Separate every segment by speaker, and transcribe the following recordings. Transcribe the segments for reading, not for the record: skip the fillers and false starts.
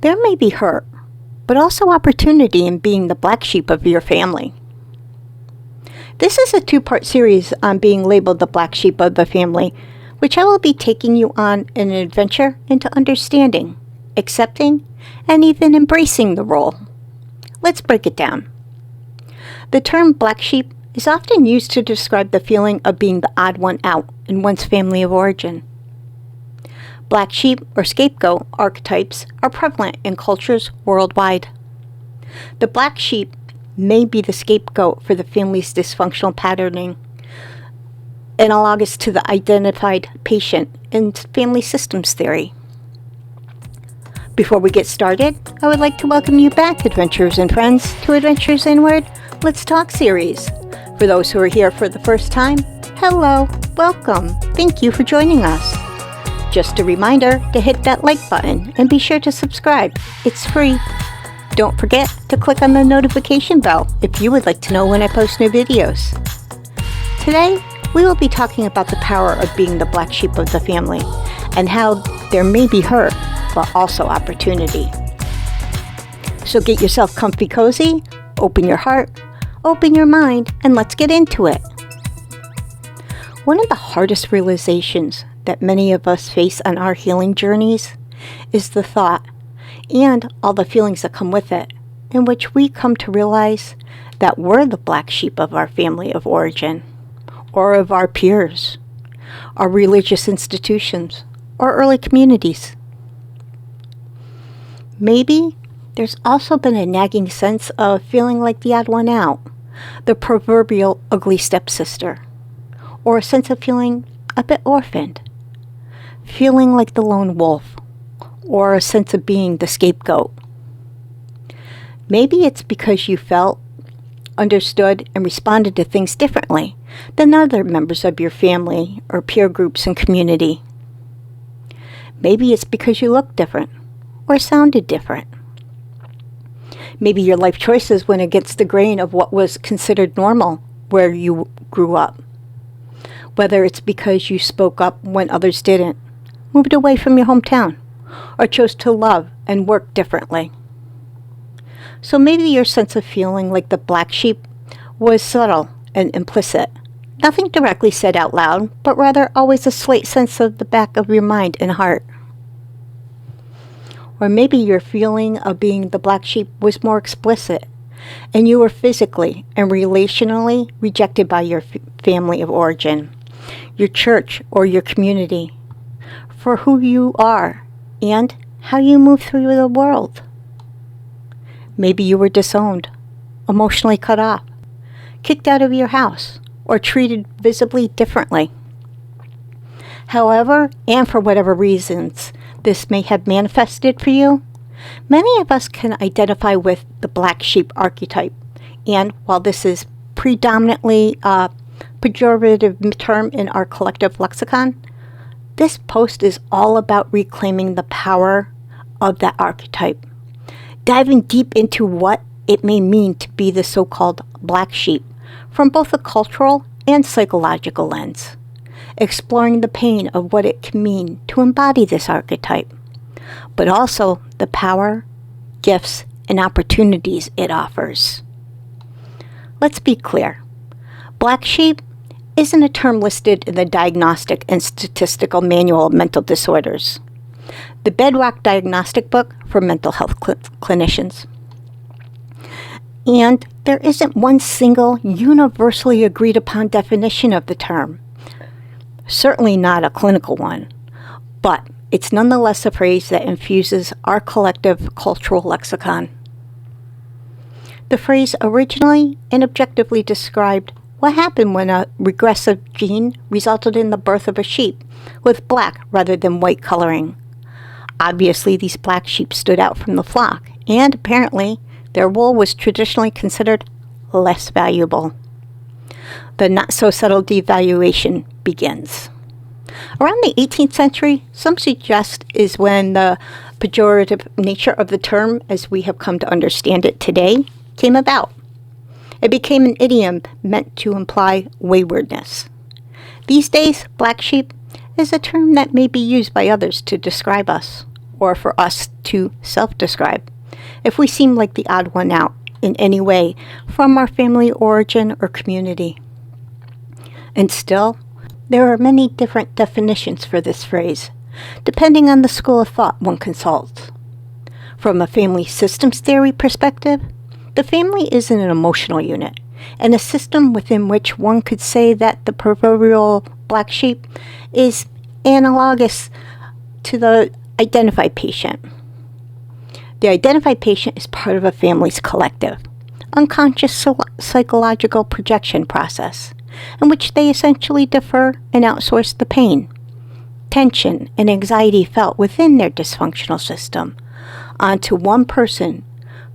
Speaker 1: There may be hurt, but also opportunity in being the black sheep of your family. This is a two-part series on being labeled the black sheep of the family, which I will be taking you on an adventure into understanding, accepting, and even embracing the role. Let's break it down. The term black sheep is often used to describe the feeling of being the odd one out in one's family of origin. Black sheep or scapegoat archetypes are prevalent in cultures worldwide. The black sheep may be the scapegoat for the family's dysfunctional patterning, analogous to the identified patient in family systems theory. Before we get started, I would like to welcome you back, adventurers and friends, to Adventures Inward Let's Talk series. For those who are here for the first time, hello, welcome, thank you for joining us. Just a reminder to hit that like button and be sure to subscribe. It's free. Don't forget to click on the notification bell if you would like to know when I post new videos. Today, we will be talking about the power of being the black sheep of the family and how there may be hurt, but also opportunity. So get yourself comfy cozy, open your heart, open your mind, and let's get into it. One of the hardest realizations that many of us face on our healing journeys is the thought, and all the feelings that come with it, in which we come to realize that we're the black sheep of our family of origin, or of our peers, our religious institutions, or early communities. Maybe there's also been a nagging sense of feeling like the odd one out, the proverbial ugly stepsister, or a sense of feeling a bit orphaned, feeling like the lone wolf, or a sense of being the scapegoat. Maybe it's because you felt, understood, and responded to things differently than other members of your family or peer groups and community. Maybe it's because you looked different or sounded different. Maybe your life choices went against the grain of what was considered normal where you grew up. Whether it's because you spoke up when others didn't, moved away from your hometown, or chose to love and work differently. So maybe your sense of feeling like the black sheep was subtle and implicit, nothing directly said out loud, but rather always a slight sense of the back of your mind and heart. Or maybe your feeling of being the black sheep was more explicit, and you were physically and relationally rejected by your family of origin, your church, or your community, for who you are and how you move through the world. Maybe you were disowned, emotionally cut off, kicked out of your house, or treated visibly differently. However, and for whatever reasons this may have manifested for you, many of us can identify with the black sheep archetype. And while this is predominantly a pejorative term in our collective lexicon, this post is all about reclaiming the power of that archetype, diving deep into what it may mean to be the so-called black sheep from both a cultural and psychological lens, exploring the pain of what it can mean to embody this archetype, but also the power, gifts, and opportunities it offers. Let's be clear. Black sheep isn't a term listed in the Diagnostic and Statistical Manual of Mental Disorders, the bedrock diagnostic book for mental health clinicians. And there isn't one single universally agreed upon definition of the term, certainly not a clinical one, but it's nonetheless a phrase that infuses our collective cultural lexicon. The phrase originally and objectively described what happened when a regressive gene resulted in the birth of a sheep with black rather than white coloring. Obviously, these black sheep stood out from the flock, and apparently their wool was traditionally considered less valuable. The not-so-subtle devaluation begins. Around the 18th century, some suggest is when the pejorative nature of the term, as we have come to understand it today, came about. It became an idiom meant to imply waywardness. These days, black sheep is a term that may be used by others to describe us, or for us to self-describe if we seem like the odd one out in any way from our family origin or community. And still, there are many different definitions for this phrase, depending on the school of thought one consults. From a family systems theory perspective, the family is an emotional unit, and a system within which one could say that the proverbial black sheep is analogous to the identified patient. The identified patient is part of a family's collective, unconscious psychological projection process, in which they essentially defer and outsource the pain, tension, and anxiety felt within their dysfunctional system onto one person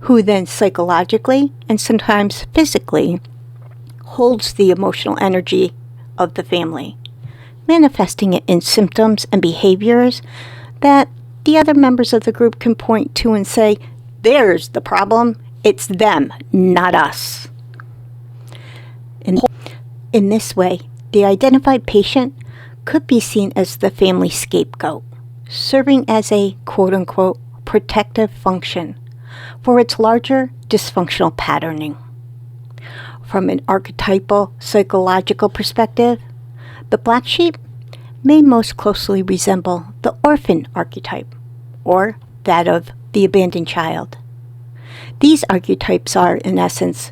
Speaker 1: who then psychologically and sometimes physically holds the emotional energy of the family, manifesting it in symptoms and behaviors that the other members of the group can point to and say, "There's the problem. It's them, not us." In this way, the identified patient could be seen as the family scapegoat, serving as a quote-unquote protective function for its larger dysfunctional patterning. From an archetypal psychological perspective, the black sheep may most closely resemble the orphan archetype, or that of the abandoned child. These archetypes are, in essence,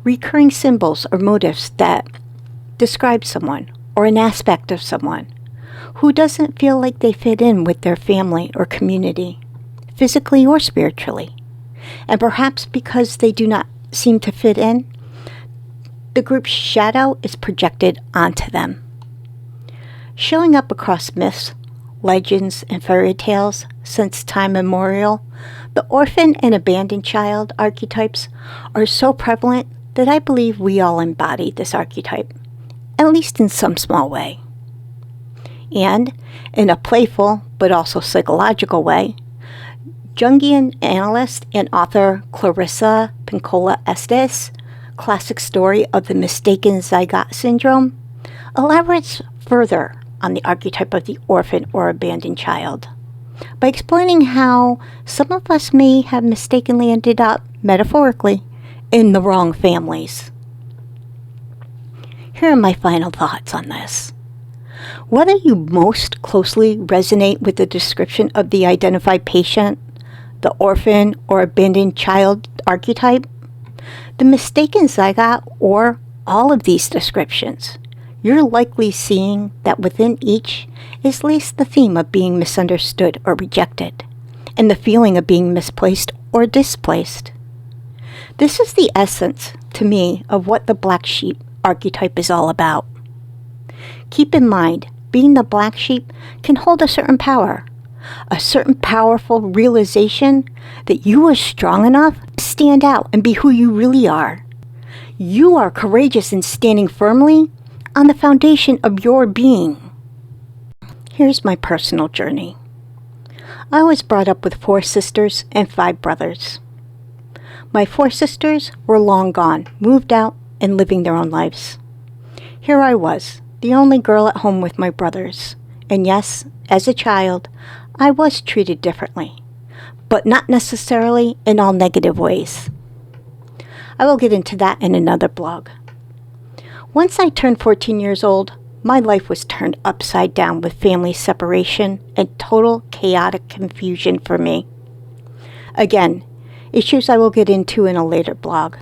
Speaker 1: recurring symbols or motifs that describe someone or an aspect of someone who doesn't feel like they fit in with their family or community, physically or spiritually. And perhaps because they do not seem to fit in, the group's shadow is projected onto them. Showing up across myths, legends, and fairy tales since time immemorial, the orphan and abandoned child archetypes are so prevalent that I believe we all embody this archetype, at least in some small way. And, in a playful but also psychological way, Jungian analyst and author Clarissa Pinkola Estes' classic story of the mistaken zygote syndrome elaborates further on the archetype of the orphan or abandoned child by explaining how some of us may have mistakenly ended up, metaphorically, in the wrong families. Here are my final thoughts on this. Whether you most closely resonate with the description of the identified patient, the orphan or abandoned child archetype, the mistaken zygote, or all of these descriptions, you're likely seeing that within each is laced the theme of being misunderstood or rejected, and the feeling of being misplaced or displaced. This is the essence, to me, of what the black sheep archetype is all about. Keep in mind, being the black sheep can hold a certain power, a certain powerful realization that you are strong enough to stand out and be who you really are. You are courageous in standing firmly on the foundation of your being. Here's my personal journey. I was brought up with 4 sisters and 5 brothers. My 4 sisters were long gone, moved out, and living their own lives. Here I was, the only girl at home with my brothers. And yes, as a child, I was treated differently, but not necessarily in all negative ways. I will get into that in another blog. Once I turned 14 years old, my life was turned upside down with family separation and total chaotic confusion for me. Again, issues I will get into in a later blog.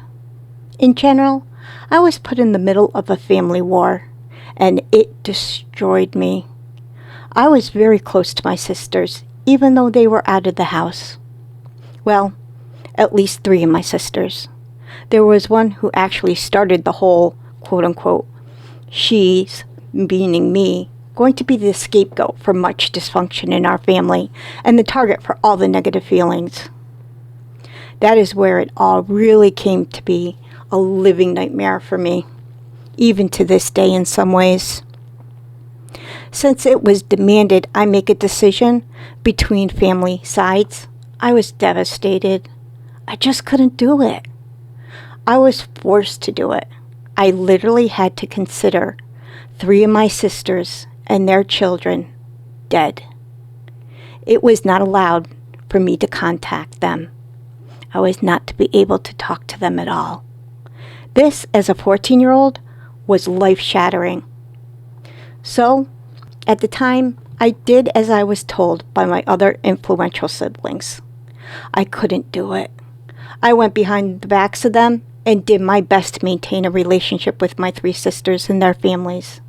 Speaker 1: In general, I was put in the middle of a family war, and it destroyed me. I was very close to my sisters, even though they were out of the house. Well, at least 3 of my sisters. There was one who actually started the whole, quote-unquote, she's, meaning me, going to be the scapegoat for much dysfunction in our family and the target for all the negative feelings. That is where it all really came to be a living nightmare for me, even to this day in some ways. Since it was demanded I make a decision between family sides, I was devastated. I just couldn't do it. I was forced to do it. I literally had to consider 3 of my sisters and their children dead. It was not allowed for me to contact them. I was not to be able to talk to them at all. This, as a 14-year-old, was life-shattering. So, at the time, I did as I was told by my other influential siblings. I couldn't do it. I went behind the backs of them and did my best to maintain a relationship with my 3 sisters and their families.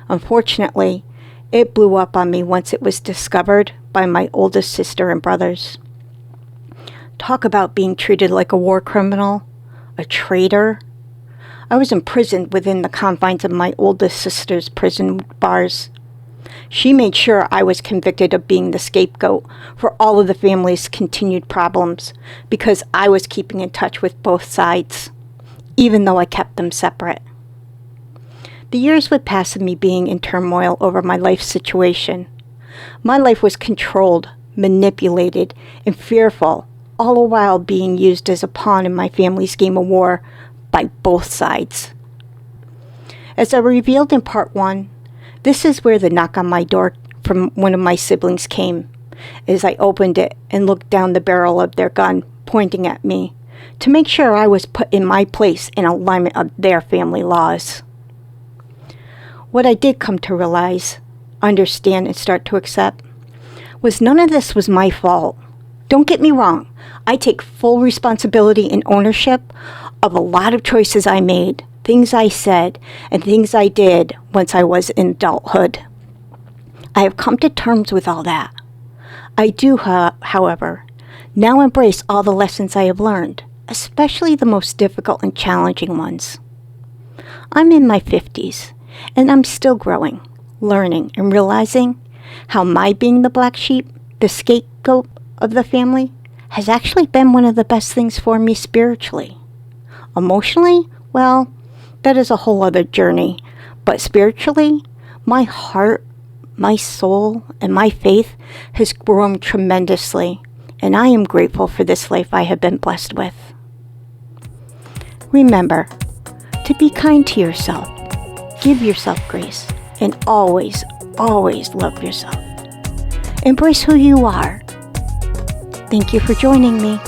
Speaker 1: Unfortunately, it blew up on me once it was discovered by my oldest sister and brothers. Talk about being treated like a war criminal, a traitor. I was imprisoned within the confines of my oldest sister's prison bars. She made sure I was convicted of being the scapegoat for all of the family's continued problems because I was keeping in touch with both sides, even though I kept them separate. The years would pass of me being in turmoil over my life situation. My life was controlled, manipulated, and fearful, all the while being used as a pawn in my family's game of war by both sides. As I revealed in part 1, this is where the knock on my door from one of my siblings came, as I opened it and looked down the barrel of their gun, pointing at me, to make sure I was put in my place in alignment of their family laws. What I did come to realize, understand, and start to accept was none of this was my fault. Don't get me wrong, I take full responsibility and ownership of a lot of choices I made, things I said, and things I did once I was in adulthood. I have come to terms with all that. I do, however, now embrace all the lessons I have learned, especially the most difficult and challenging ones. I'm in my 50s, and I'm still growing, learning, and realizing how my being the black sheep, the scapegoat of the family, has actually been one of the best things for me spiritually. Emotionally, well, that is a whole other journey. But spiritually, my heart, my soul, and my faith has grown tremendously, and I am grateful for this life I have been blessed with. Remember to be kind to yourself, give yourself grace, and always, always love yourself. Embrace who you are. Thank you for joining me.